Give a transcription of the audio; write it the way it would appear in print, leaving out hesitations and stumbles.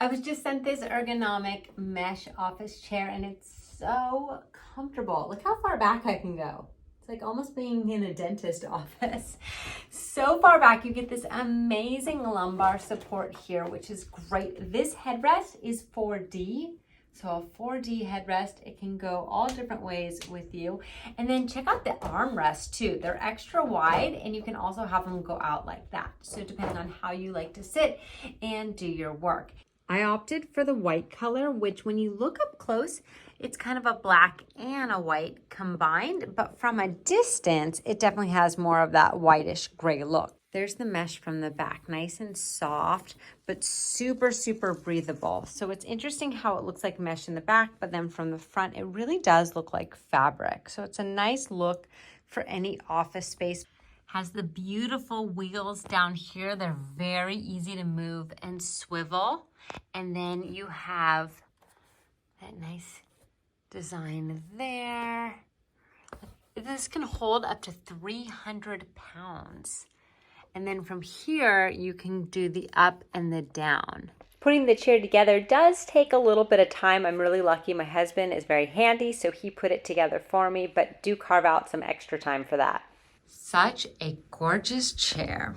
I was just sent this ergonomic mesh office chair and it's so comfortable. Look how far back I can go. It's like almost being in a dentist office. So far back, you get this amazing lumbar support here, which is great. This headrest is 4D. So a 4D headrest, it can go all different ways with you. And then check out the armrests too. They're extra wide and you can also have them go out like that. So depending on how you like to sit and do your work. I opted for the white color, which when you look up close, it's kind of a black and a white combined, but from a distance, it definitely has more of that whitish gray look. There's the mesh from the back, nice and soft, but super, super breathable. So it's interesting how it looks like mesh in the back, but then from the front, it really does look like fabric. So it's a nice look for any office space. Has the beautiful wheels down here. They're very easy to move and swivel. And then you have that nice design there. This can hold up to 300 pounds. And then from here, you can do the up and the down. Putting the chair together does take a little bit of time. I'm really lucky. My husband is very handy, so he put it together for me, but do carve out some extra time for that. Such a gorgeous chair.